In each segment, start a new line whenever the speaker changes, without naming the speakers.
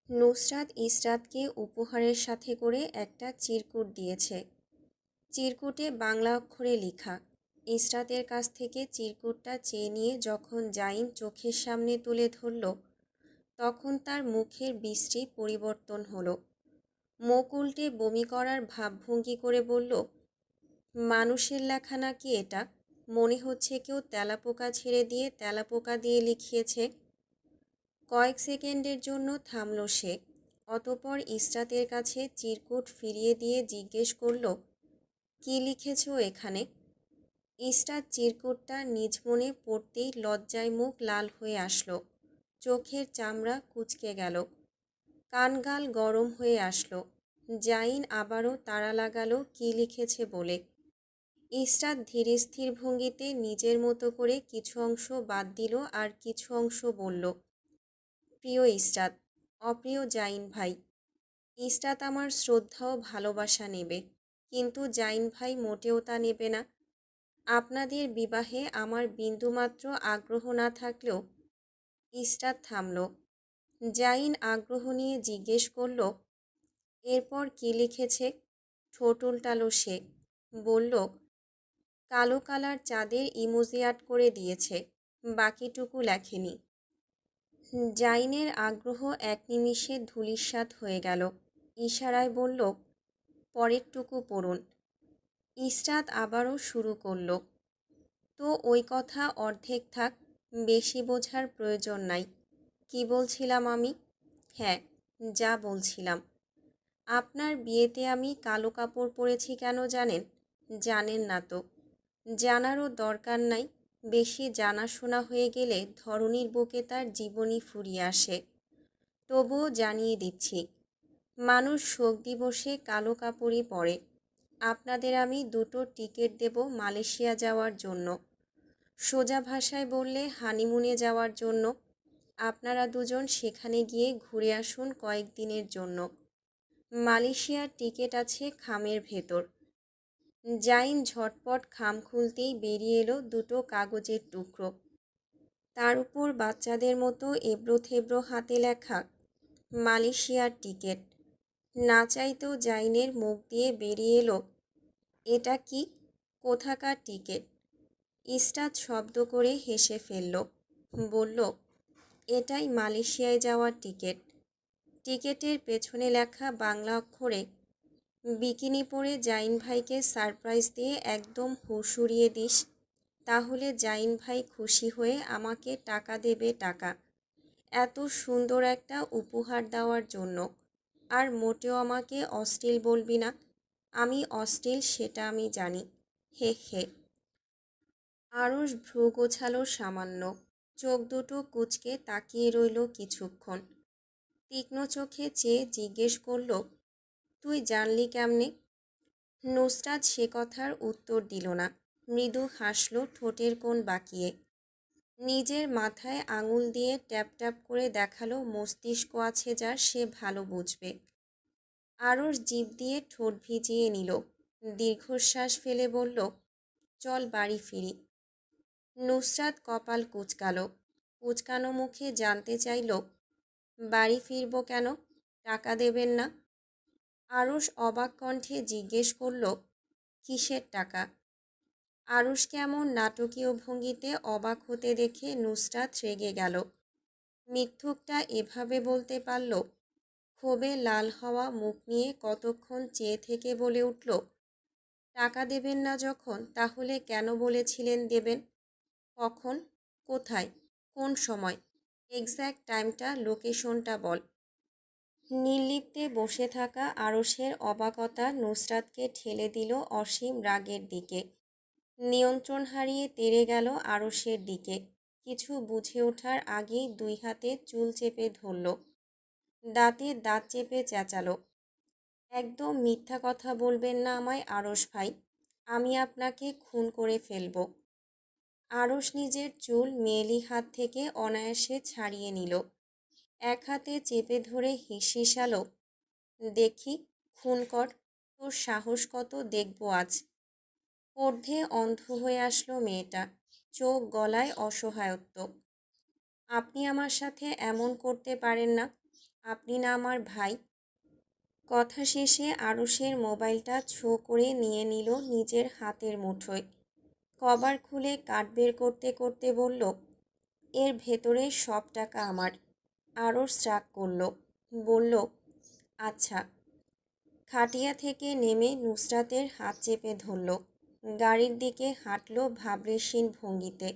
নুসরাত ইসরাতকে উপহারের সাথে করে একটা চিরকুট দিয়েছে। চিরকুটে বাংলা অক্ষরে লেখা। ইসরাতের কাছ থেকে চিরকুটটা চেয়ে নিয়ে যখন জাইন চোখের সামনে তুলে ধরল, তখন তার মুখের বিশ্রী পরিবর্তন হলো। মুখ উল্টে বমি করার ভাবভঙ্গি করে বলল, মানুষের লেখা নাকি এটা? মনে হচ্ছে কেউ তেলাপোকা ছেড়ে দিয়ে তেলাপোকা দিয়ে লিখিয়েছে। কয়েক সেকেন্ডের জন্য থামল সে। অতঃপর ইসরাতের কাছে চিরকুট ফিরিয়ে দিয়ে জিজ্ঞেস করল, কি লিখেছ এখানে? ইসরাত চিরকুটটা নিজ মনে পড়তেই লজ্জায় মুখ লাল হয়ে আসলো। চোখের চামড়া কুঁচকে গেল, কানগাল গরম হয়ে আসলো। জাইন আবারও তাড়া লাগালো কি লিখেছে বলে। ইসরাত ধীর স্থির ভঙ্গিতে নিজের মতো করে কিছু অংশ বাদ দিল আর কিছু অংশ বলল, প্রিয় ইসরাত, অপ্রিয় জাইন ভাই। ইসরাত আমার শ্রদ্ধা ও ভালোবাসা নেবে, কিন্তু জাইন ভাই মোটেও তা নেবে না। আপনাদের বিবাহে আমার বিন্দুমাত্র আগ্রহ না থাকলেও। ইসরাত থামল। জাইন আগ্রহ নিয়ে জিজ্ঞেস করল, এরপর কি লিখেছে? ঠোঁট উল্টালো সে। বলল, কালো কালার চাঁদের ইমোজি আর্ট করে দিয়েছে, বাকিটুকু লেখেনি। জাইনের আগ্রহ এক নিমিষে ধূলিসাৎ হয়ে গেল। ইশারায় বলল, পরেরটুকু পড়ুন। ইসরাত আবারও শুরু করল, তো ওই কথা অর্ধেক থাক, বেশি বোঝার প্রয়োজন নাই। কি বলছিলাম আমি? হ্যাঁ, যা বলছিলাম। আপনার বিয়েতে আমি কালো কাপড় পরেছি কেন জানেন? জানেন না তো। জানারও দরকার নাই। বেশি জানাশোনা হয়ে গেলে ধরণীর বুকে তার জীবনই ফুরিয়ে আসে। তবুও জানিয়ে দিচ্ছি, মানুষ শোক দিবসে কালো কাপড়ই পরে। আপনাদের আমি 2টো টিকিট দেব মালয়েশিয়া যাওয়ার জন্য। সোজা ভাষায় বললে হানিমুনে যাওয়ার জন্য। আপনারা দুজন সেখানে গিয়ে ঘুরে আসুন কয়েকদিনের জন্য। মালয়েশিয়ার টিকিট আছে খামের ভেতর। জাইন ঝটপট খাম খুলতেই বেরিয়ে এলো 2টো কাগজের টুকরো। তার উপর বাচ্চাদের মতো এবড়ো থেবড়ো হাতে লেখা, মালয়েশিয়ার টিকিট। না চাইতেও জাইনের মুখ দিয়ে বেরিয়ে এলো, এটা কি? কোথাকার টিকিট? ইসরাত শব্দ করে হেসে ফেলল। বলল, এটাই মালয়েশিয়ায় যাওয়ার টিকিট। টিকিটের পেছনে লেখা বাংলা অক্ষরে, বিকিনি পরে জাইন ভাইকে সারপ্রাইজ দিয়ে একদম হুঁশ উড়িয়ে দিস, তাহলে জাইন ভাই খুশি হয়ে আমাকে টাকা দেবে। টাকা এত সুন্দর একটা উপহার দেওয়ার জন্য। আর মোটেও আমাকে অশ্লীল বলবি না। আমি অশ্লীল সেটা আমি জানি। হে হে। আরশ ভ্রু গোছালো সামান্য। চোখ দুটো কুঁচকে তাকিয়ে রইল কিছুক্ষণ। তীক্ষ্ণ চোখে চেয়ে জিজ্ঞেস করল, তুই জানলি কেমনে? নুসরাত সে কথার উত্তর দিল না। মৃদু হাসল ঠোঁটের কোণ বাঁকিয়ে। নিজের মাথায় আঙুল দিয়ে ট্যাপ ট্যাপ করে দেখালো মস্তিষ্ক আছে যার, সে ভালো বুঝবে। আরশ জিভ দিয়ে ঠোঁট ভিজিয়ে নিল। দীর্ঘশ্বাস ফেলে বলল, চল বাড়ি ফিরি। নুসরাত কপাল কুঁচকালো। কুঁচকানো মুখে জানতে চাইল, বাড়ি ফিরব কেন? টাকা দেবেন না? আরশ অবাক কণ্ঠে জিজ্ঞেস করল, কিসের টাকা? আরশকে এমন নাটকীয় ভঙ্গিতে অবাক হতে দেখে নুসরাত রেগে গেল। মিথ্যুকটা এভাবে বলতে পারল? ক্ষোভে লাল হওয়া মুখ নিয়ে কতক্ষণ চেয়ে থেকে বলে উঠল, টাকা দেবেন না যখন, তাহলে কেন বলেছিলেন দেবেন? কখন? কোথায়? কোন সময়? এক্স্যাক্ট টাইমটা, লোকেশনটা বল। নির্লিপ্তে বসে থাকা আরশের অবাকতা নুসরাতকে ঠেলে দিল অসীম রাগের দিকে। নিয়ন্ত্রণ হারিয়ে তেড়ে গেল আরশের দিকে। কিছু বুঝে ওঠার আগেই 2 হাতে চুল চেপে ধরল। দাঁতে দাঁত চেপে চেঁচালো, একদম মিথ্যা কথা বলবেন না আমায় আরশ ভাই। আমি আপনাকে খুন করে ফেলব। আরশ নিজের চুল মেয়েলি হাত থেকে অনায়াসে ছাড়িয়ে নিল। এক হাতে চেপে ধরে হিসহিসালো, দেখি, খুন কর, তোর সাহস কত দেখব আজ। অর্ধে অন্ধ হয়ে আসলো মেয়েটা, চোখ গলায় অসহায়ত্ব। আপনি আমার সাথে এমন করতে পারেন না। আপনি না আমার ভাই? কথা শেষে আরুষের মোবাইলটা ছো করে নিয়ে নিল নিজের হাতের মুঠোয়। কভার খুলে কার্ড বের করতে করতে বলল, এর ভেতরে সব টাকা আমার। আরুষ রাগ করল, বলল, আচ্ছা। খাটিয়া থেকে নেমে নুসরাতের হাত চেপে ধরল। গাড়ির দিকে হাঁটল ভাবলেশীন ভঙ্গিতে।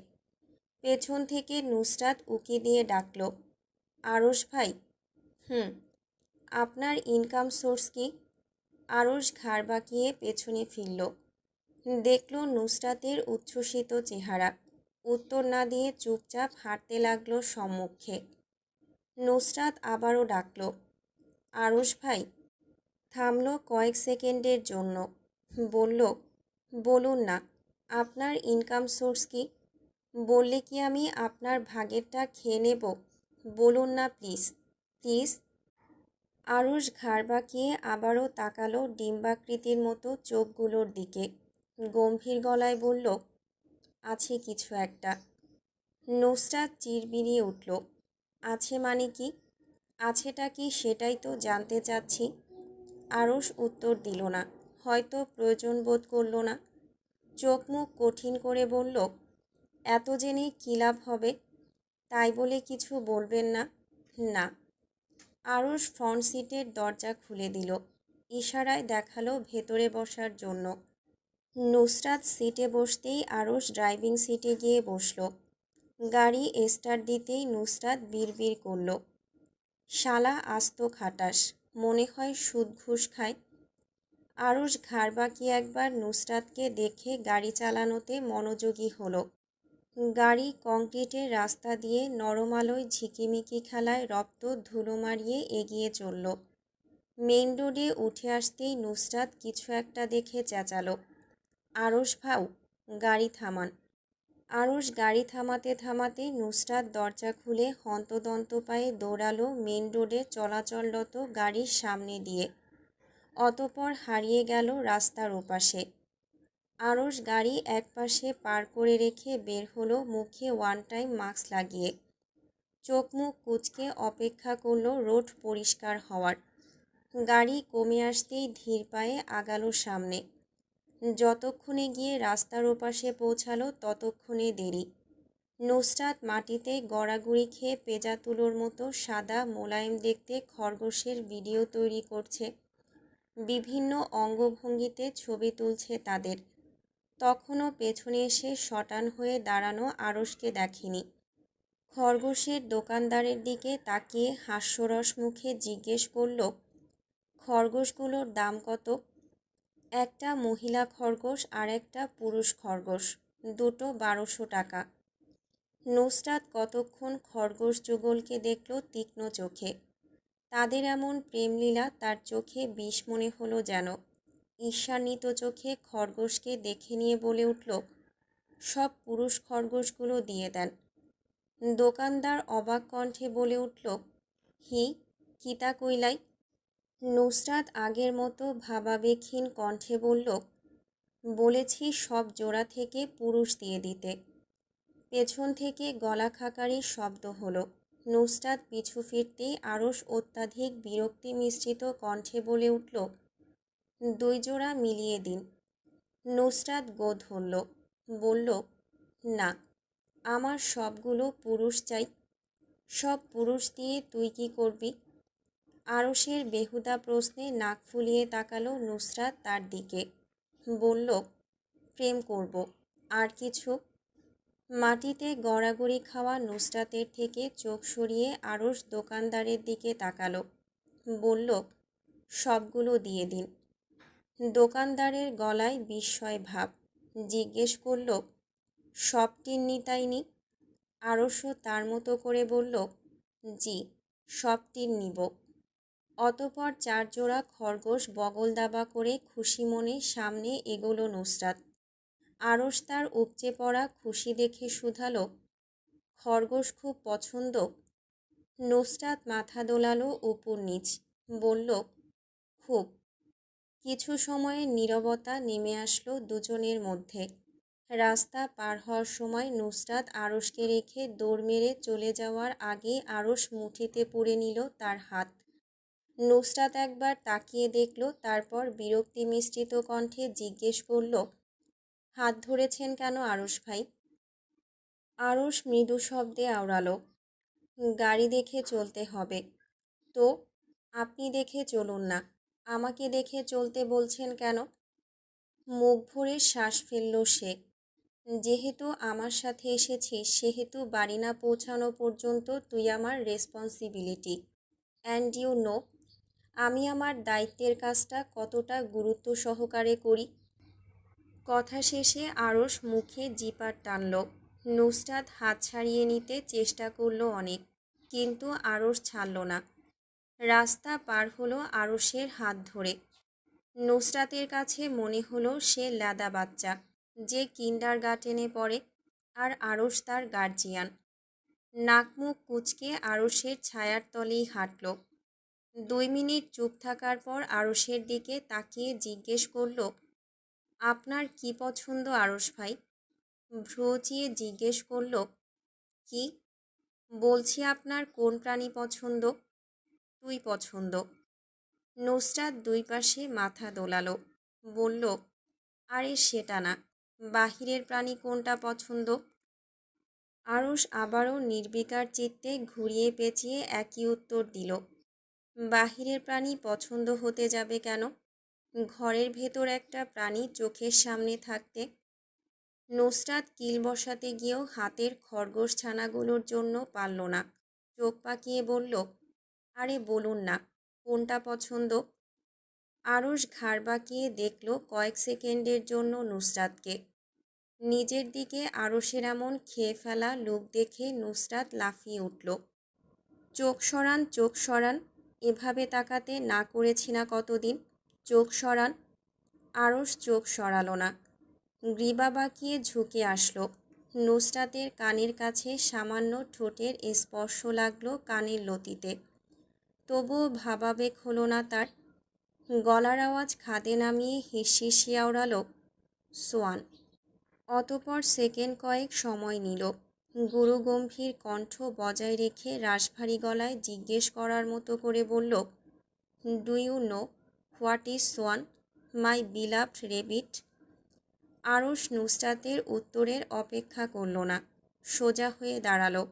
পেছন থেকে নুসরাত উকি দিয়ে ডাকল, আরুষ ভাই। হুম। আপনার ইনকাম সোর্স কি? আরুষ ঘাড় বাঁকিয়ে পেছনে ফিরল। দেখল নুসরাতের উচ্ছ্বসিত চেহারা। উত্তর না দিয়ে চুপচাপ হাঁটতে লাগলো সম্মুখে। নুসরাত আবারও ডাকল, আরুষ ভাই। থামল কয়েক সেকেন্ডের জন্য। বলল, বলুন না, আপনার ইনকাম সোর্স কি? বললে কি আমি আপনার ভাগেরটা খেয়ে নেব? বলুন না প্লিজ, প্লিজ। আরুষ ঘাড় বাঁকিয়ে আবারও তাকালো ডিম্বাকৃতির মতো চোখগুলোর দিকে। গম্ভীর গলায় বলল, আছে কিছু একটা। নুসরাত চিরবিরিয়ে উঠল, আছে মানে কি? আছেটা কি সেটাই তো জানতে চাচ্ছি। আরুষ উত্তর দিল না, হয়তো প্রয়োজন বোধ করল না। চোখ মুখ কঠিন করে বলল, এত জেনে কী লাভ হবে? তাই বলে কিছু বলবেন না? না। আরুষ ফ্রন্ট সিটের দরজা খুলে দিল। ইশারায় দেখালো ভেতরে বসার জন্য। নুসরাত সিটে বসতেই আরুষ ড্রাইভিং সিটে গিয়ে বসল। গাড়ি স্টার্ট দিতেই নুসরাত বিড়বিড় করল, শালা আস্ত খাটাস, মনে হয় সুদ ঘুষ খায়। আরুষ ঘাড় বাঁকিয়ে একবার নুসরাতকে দেখে গাড়ি চালানোতে মনোযোগী হলো। গাড়ি কংক্রিটের রাস্তা দিয়ে নরম আলোয় ঝিকিমিকি খেলায় রপ্ত ধুলো মারিয়ে এগিয়ে চলল। মেইন রোডে উঠে আসতেই নুসরাত কিছু একটা দেখে চেঁচালো, আরুষ ভাউ, গাড়ি থামান। আরুষ গাড়ি থামাতে থামাতে নুসরাত দরজা খুলে হন্তদন্ত পায়ে দৌড়ালো মেইন রোডে চলাচলরত গাড়ির সামনে দিয়ে। অতঃপর হারিয়ে গেল রাস্তার ওপাশে। আরুষ গাড়ি একপাশে পার করে রেখে বের হলো মুখে ওয়ান টাইম মাস্ক লাগিয়ে। চোখ মুখ কুঁচকে অপেক্ষা করল রোড পরিষ্কার হওয়ার। গাড়ি কমে আসতেই ধীর পায়ে আগালো সামনে। যতক্ষণে গিয়ে রাস্তার ওপাশে পৌঁছালো ততক্ষণে দেরি। নুসরাত মাটিতে গড়াগড়ি খেয়ে পেঁজা তুলোর মতো সাদা মোলায়েম দেখতে খরগোশের ভিডিও তৈরি করছে। বিভিন্ন অঙ্গভঙ্গিতে ছবি তুলছে তাদের। তখনও পেছনে এসে শটান হয়ে দাঁড়ানো আরুষকে দেখেনি। খরগোশের দোকানদারের দিকে তাকিয়ে হাস্যরস মুখে জিজ্ঞেস করল, খরগোশগুলোর দাম কত? একটা মহিলা খরগোশ আর একটা পুরুষ খরগোশ, দুটো 1200 টাকা। নুসরাত কতক্ষণ খরগোশ যুগলকে দেখল তীক্ষ্ণ চোখে। তাদের এমন প্রেমলীলা তার চোখে বিষ মনে হলো যেন। ঈর্ষান্বিত চোখে খরগোশকে দেখে নিয়ে বলে উঠল, সব পুরুষ খরগোশগুলো দিয়ে দেন। দোকানদার অবাক কণ্ঠে বলে উঠল, হি, কিতা কইলাই? নুসরাত আগের মতো ভাবাবেগহীন কণ্ঠে বলল, বলেছি সব জোড়া থেকে পুরুষ দিয়ে দিতে। পেছন থেকে গলা খাকারির শব্দ হলো। নুসরাত পিছু ফিরতেই আরুষ অত্যাধিক বিরক্তি মিশ্রিত কণ্ঠে বলে উঠল, 2 জোড়া মিলিয়ে দিন। নুসরাত গো ধরল, বলল, না, আমার সবগুলো পুরুষ চাই। সব পুরুষ দিয়ে তুই কি করবি? আরুষের বেহুদা প্রশ্নে নাক ফুলিয়ে তাকালো নুসরাত তার দিকে। বলল, প্রেম করব। আর কিছু? মাটিতে গড়াগড়ি খাওয়া নুসরাতের থেকে চোখ সরিয়ে আরুষ দোকানদারের দিকে তাকালো। বলল, সবগুলো দিয়ে দিন। দোকানদারের গলায় বিস্ময় ভাব। জিজ্ঞেস করল, সবটির নিতাইনি? আরুষও তার মতো করে বলল, জি, সবটির নিব। অতঃপর 4 জোড়া খরগোশ বগল দাবা করে খুশি মনে সামনে এগোলো নুসরাত। আরুষ তার উপচে পড়া খুশি দেখে শুধালো, খরগোশ খুব পছন্দ? নুসরাত মাথা দোলালো উপর নিচ। বলল, খুব। কিছু সময়ের নীরবতা নেমে আসলো দুজনের মধ্যে। রাস্তা পার হওয়ার সময় নুসরাত আরশকে রেখে দৌড় মেরে চলে যাওয়ার আগে আরশ মুঠিতে পুরে নিল তার হাত। নুসরাত একবার তাকিয়ে দেখল, তারপর বিরক্তি মিশ্রিত কণ্ঠে জিজ্ঞেস করল, হাত ধরেছেন কেন আরশ ভাই? আরশ মৃদু শব্দে আওড়ালো, গাড়ি দেখে চলতে হবে। তো আপনি দেখে চলুন না, আমাকে দেখে চলতে বলছেন কেন? মুখ ভরে শ্বাস ফেলল সে। যেহেতু আমার সাথে এসেছিস সেহেতু বাড়ি না পৌঁছানো পর্যন্ত তুই আমার রেসপন্সিবিলিটি, অ্যান্ড ইউ নো আমি আমার দায়িত্বের কাজটা কতটা গুরুত্ব সহকারে করি। কথা শেষে আরশ মুখে জিপার টানল। নুসরাত হাত ছাড়িয়ে নিতে চেষ্টা করলো অনেক, কিন্তু আরশ ছাড়ল না। রাস্তা পার হলো আরশের হাত ধরে। নুসরাতের কাছে মনে হলো সে ল্যাদা বাচ্চা, যে কিন্ডারগার্টেনে পড়ে, আর আরশ তার গার্জিয়ান। নাক মুখ কুঁচকে আরশের ছায়ার তলেই হাঁটল। 2 মিনিট চুপ থাকার পর আরশের দিকে তাকিয়ে জিজ্ঞেস করল, আপনার কি পছন্দ আরশ ভাই? ভ্রু উঁচিয়ে জিজ্ঞেস করল, কি? বলছি আপনার কোন প্রাণী পছন্দ? তুই পছন্দ। নুসরাত 2 পাশে মাথা দোলালো, বলল, আরে সেটা না, বাহিরের প্রাণী কোনটা পছন্দ? আরশ আবারও নির্বিকার চিত্তে ঘুরিয়ে পেঁচিয়ে একই উত্তর দিল, বাহিরের প্রাণী পছন্দ হতে যাবে কেন? ঘরের ভেতর একটা প্রাণী চোখের সামনে থাকতে। নুসরাত কিল বসাতে গিয়েও হাতের খরগোশ ছানাগুলোর জন্য পারল না। চোখ পাকিয়ে বলল, আরে বলুন না, কোনটা পছন্দ? আরশ ঘাড় বাঁকিয়ে দেখল কয়েক সেকেন্ডের জন্য নুসরাতকে। নিজের দিকে আরশের এমন খেয়ে ফেলা লুক দেখে নুসরাত লাফিয়ে উঠল। চোখ সরান, চোখ সরান, এভাবে তাকাতে না করেছি না কতদিন, চোখ সরান। আরশ চোখ সরালো না, গ্রীবা বাঁকিয়ে ঝুঁকে আসলো। নুসরাতের কানের কাছে সামান্য ঠোঁটের স্পর্শ লাগলো কানের লতিতে, তবুও ভাবাবেগ হলো না তার। গলার আওয়াজ খাদে নামিয়ে হিসিয়ে আওড়ালো, সোয়ান। অতপর সেকেন্ড কয়েক সময় নিল। গুরুগম্ভীর কণ্ঠ বজায় রেখে রাশভারী গলায় জিজ্ঞেস করার মতো করে বলল, do you know what is swan, my beloved rabbit? Arsh নুসরাতের উত্তরের অপেক্ষা করল না, সোজা হয়ে দাঁড়ালো।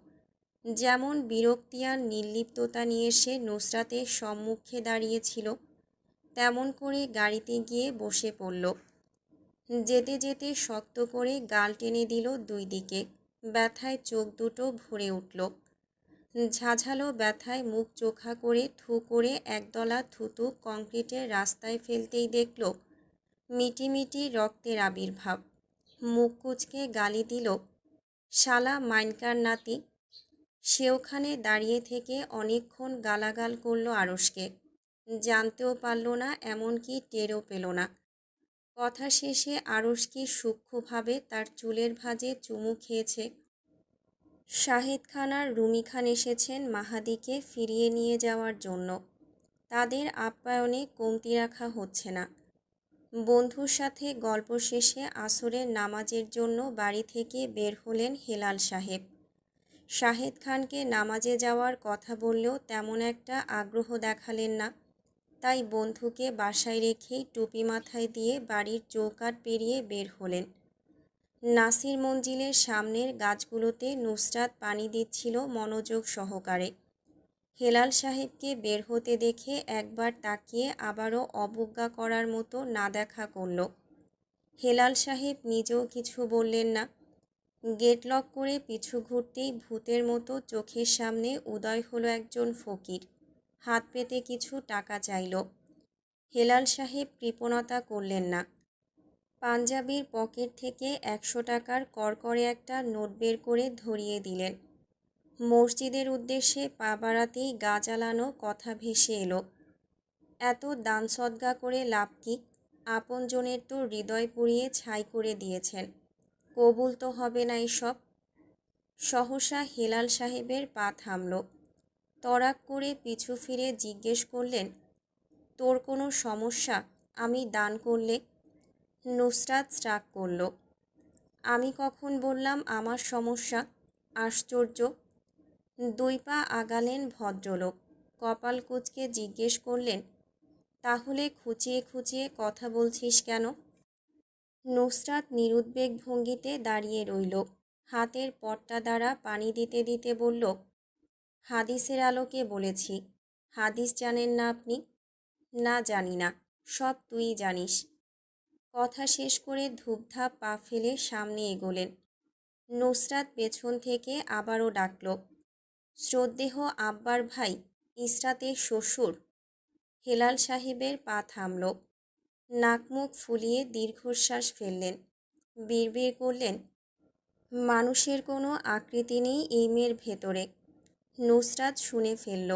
যেমন বিরক্তি আর নির্লিপ্ততা নিয়ে সে নুসরাতের সম্মুখে দাঁড়িয়েছিল, তেমন করে গাড়িতে গিয়ে বসে পড়ল। যেতে যেতে শক্ত করে গাল টেনে দিল 2 দিকে। ব্যথায় চোখ দুটো ভরে উঠল। ঝাঝালো ব্যথায় মুখ চোখা করে থু করে একদলা থুতু কংক্রিটের রাস্তায় ফেলতেই দেখল মিটিমিটি রক্তের আবির্ভাব। মুখ কুঁচকে গালি দিল, শালা মাইনকার নাতি। সে ওখানে দাঁড়িয়ে থেকে অনেকক্ষণ গালাগাল করল আরশকে। জানতেও পারল না, এমনকি টেরও পেল না। কথা শেষে আরশ কি সূক্ষ্মভাবে তার চুলের ভাঁজে চুমু খেয়েছে। শাহেদ খান আর রুমি খান এসেছেন মাহাদিকে ফিরিয়ে নিয়ে যাওয়ার জন্য। তাদের আপ্যায়নে কমতি রাখা হচ্ছে না। বন্ধুর সাথে গল্প শেষে আসরের নামাজের জন্য বাড়ি থেকে বের হলেন হেলাল সাহেব। শাহেদ খানকে নামাজে যাওয়ার কথা বললেও তেমন একটা আগ্রহ দেখালেন না, তাই বন্ধুকে বাসায় রেখেই টুপি মাথায় দিয়ে বাড়ির চৌকাঠ পেরিয়ে বের হলেন। নাসির মঞ্জিলের সামনের গাছগুলোতে নুসরাত পানি দিচ্ছিল মনোযোগ সহকারে। হেলাল সাহেবকে বের হতে দেখে একবার তাকিয়ে আবারও অবজ্ঞা করার মতো না দেখা করল। হেলাল সাহেব নিজেও কিছু বললেন না। গেট লক করে পিছু ঘুরতেই ভূতের মতো চোখের সামনে উদয় হলো একজন ফকির। হাত পেতে কিছু টাকা চাইল। হেলাল সাহেব কৃপণতা করলেন না। পাঞ্জাবির পকেট থেকে 100 টাকার কড়কড়ে একটা নোট বের করে ধরিয়ে দিলেন। মসজিদের উদ্দেশ্যে পা বাড়াতেই গা জ্বালানো কথা ভেসে এলো, এত দান সদগা করে লাভ কি? আপনজনের তো হৃদয় পুড়িয়ে ছাই করে দিয়েছেন, কবুল তো হবে না এসব। সহসা হেলাল সাহেবের পা থামল। তড়াক করে পিছু ফিরে জিজ্ঞেস করলেন, তোর কোনো সমস্যা আমি দান করলে? নুসরাত রাগ করল, আমি কখন বললাম আমার সমস্যা? আশ্চর্য। 2 পা আগালেন ভদ্রলোক। কপাল কুঁচকে জিজ্ঞেস করলেন, তাহলে খুঁচিয়ে খুঁচিয়ে কথা বলছিস কেন? নুসরাত নিরুদ্বেগ ভঙ্গিতে দাঁড়িয়ে রইল। হাতের পট্টা দ্বারা পানি দিতে দিতে বলল, হাদিসের আলোকে বলেছি। হাদিস জানেন না আপনি? না, জানি না। সব তুই জানিস। কথা শেষ করে ধূপধাপ পা ফেলে সামনে এগোলেন। নুসরাত পেছন থেকে আবারও ডাকল, শ্রদ্ধেহ আব্বার ভাই, ইসরাতের শ্বশুর। হেলাল সাহেবের পা থামল। নাক মুখ ফুলিয়ে দীর্ঘশ্বাস ফেললেন। বিড়বিড় করলেন, মানুষের কোনো আকৃতি নেই এই মেয়ের ভেতরে। নুসরাত শুনে ফেলল।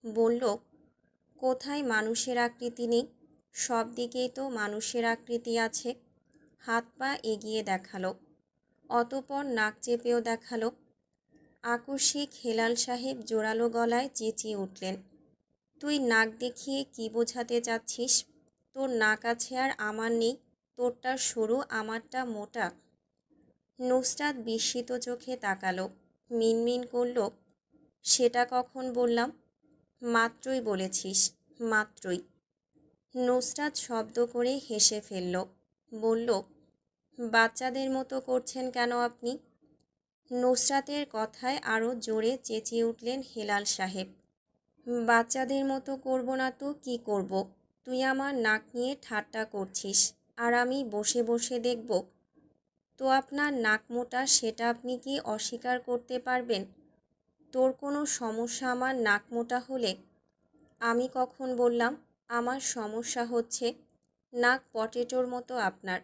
বলল, কোথায় মানুষের আকৃতি নেই? সব দিকেই তো মানুষের আকৃতি আছে। হাত পা এগিয়ে দেখালো, অতঃপর নাক চেপেও দেখালো। আকস্মিক হেলাল সাহেব জোরালো গলায় চেঁচিয়ে উঠলেন, তুই নাক দেখিয়ে কি বোঝাতে চাচ্ছিস? তোর নাক আছে আর আমার নেই। তোরটা সরু, আমারটা মোটা। নুসরাত বিস্মিত চোখে তাকালো, মিনমিন করল, সেটা কখন বললাম? মাত্রই বলেছিস, মাত্রই। নুসরাত শব্দ করে হেসে ফেলল। বলল, বাচ্চাদের মতো করছেন কেন আপনি? নুসরাতের কথায় আরও জোরে চেঁচিয়ে উঠলেন হেলাল সাহেব, বাচ্চাদের মতো করব না তো কি করব? তুই আমার নাক নিয়ে ঠাট্টা করছিস, আর আমি বসে বসে দেখব? তো আপনার নাক মোটা সেটা আপনি কি অস্বীকার করতে পারবেন? তোর কোনো সমস্যা আমার নাক মোটা হলে? আমি কখন বললাম? আমার সমস্যা হচ্ছে নাক পটেটোর মতো আপনার।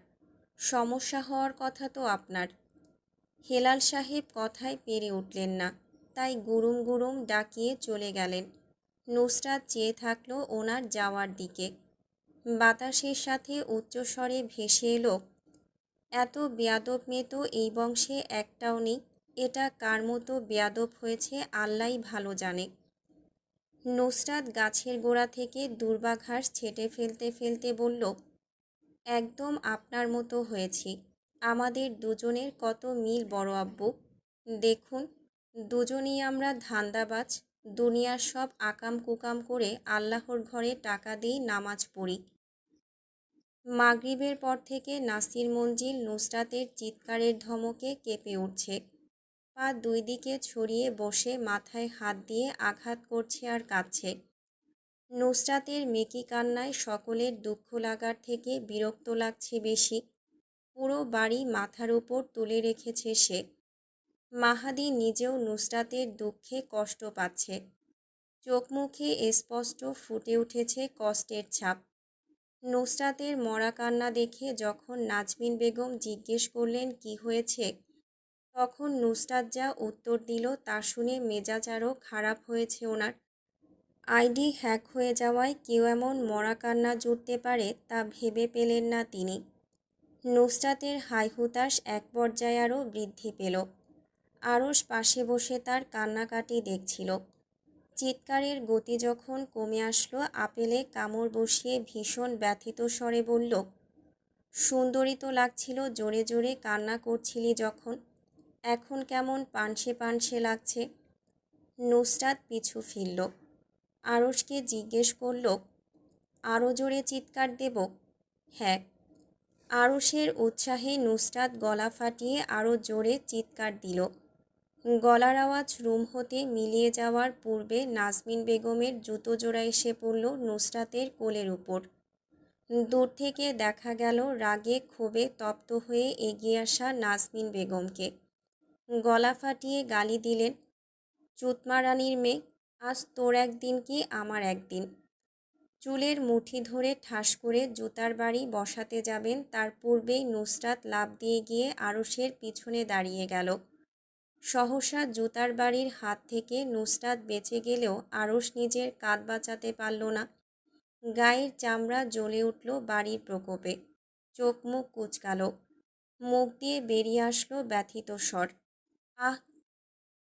সমস্যা হওয়ার কথা তো আপনার। হেলাল সাহেব কথায় পেরে উঠলেন না, তাই গুরুম গুরুম ডাকিয়ে চলে গেলেন। নুসরাত চেয়ে থাকলো ওনার যাওয়ার দিকে। বাতাসের সাথে উচ্চস্বরে ভেসে এলো, এত বেয়াদব মেয়ে তো এই বংশে একটাও নেই। এটা কার মতো বেয়াদব হয়েছে আল্লাহই ভালো জানে। নুসরাত গাছের গোড়া থেকে দুর্বাঘাস ছেঁটে ফেলতে ফেলতে বলল, একদম আপনার মতো হয়েছি। আমাদের দুজনের কত মিল বড় আব্বু। দেখুন, দুজনেই আমরা ধান্দাবাজ। দুনিয়ার সব আকাম কুকাম করে আল্লাহর ঘরে টাকা দিয়ে নামাজ পড়ি। মাগরিবের পর থেকে নাসির মঞ্জিল নুসরাতের চিৎকারের ধমকে কেঁপে উঠছে। পা দুই দিকে ছড়িয়ে বসে মাথায় হাত দিয়ে আঘাত করছে আর কাঁদছে। নুসরাতের মেকি কান্নায় সকলের দুঃখ লাগার থেকে বিরক্ত লাগছে বেশি। পুরো বাড়ি মাথার উপর তুলে রেখেছে সে। মাহাদি নিজেও নুসরাতের দুঃখে কষ্ট পাচ্ছে। চোখ মুখে স্পষ্ট ফুটে উঠেছে কষ্টের ছাপ। নুসরাতের মরা কান্না দেখে যখন নাজমিন বেগম জিজ্ঞেস করলেন কি হয়েছে, তখন নুসরাত যা উত্তর দিল তা শুনে মেজাজ আরও খারাপ হয়েছে ওনার। আইডি হ্যাক হয়ে যাওয়ায় কেউ এমন মরা কান্না জুড়তে পারে তা ভেবে পেলেন না তিনি। নুসরাতের হাই-হুতাশ এক পর্যায়ে আরও বৃদ্ধি পেল। আরশ পাশে বসে তার কান্নাকাটি দেখছিল। চিৎকারের গতি যখন কমে আসলো, আপেলে কামড় বসিয়ে ভীষণ ব্যথিত স্বরে বলল, সুন্দরী তো লাগছিল জোরে জোরে কান্না করছিলি যখন, এখন কেমন পানসে পানসে লাগছে। নুসরাত পিছু ফিরল। আরশকে জিজ্ঞেস করল, আরও জোরে চিৎকার দেব? হ্যাঁ। আরশের উৎসাহে নুসরাত গলা ফাটিয়ে আরও জোরে চিৎকার দিল। গলার আওয়াজ রুম হতে মিলিয়ে যাওয়ার পূর্বে নাজমিন বেগমের জুতো জোড়া এসে পড়ল নুসরাতের কোলের উপর। দূর থেকে দেখা গেল রাগে ক্ষোভে তপ্ত হয়ে এগিয়ে আসা নাজমিন বেগমকে। গলা ফাটিয়ে গালি দিলেন, চুতমারানির মেয়ে, আজ তোর একদিন কি আমার একদিন। চুলের মুঠি ধরে ঠাস করে জুতার বাড়ি বসাতে যাবেন তার পূর্বেই নুসরাত লাফ দিয়ে গিয়ে আরশের পিছনে দাঁড়িয়ে গেল। সহসা জুতার বাড়ির হাত থেকে নুসরাত বেঁচে গেলেও আরশ নিজের কাঁধ বাঁচাতে পারল না। গায়ের চামড়া জ্বলে উঠল বাড়ির প্রকোপে। চোখ মুখ কুঁচকাল। মুখ দিয়ে বেরিয়ে আসলো ব্যথিত স্বর, আহ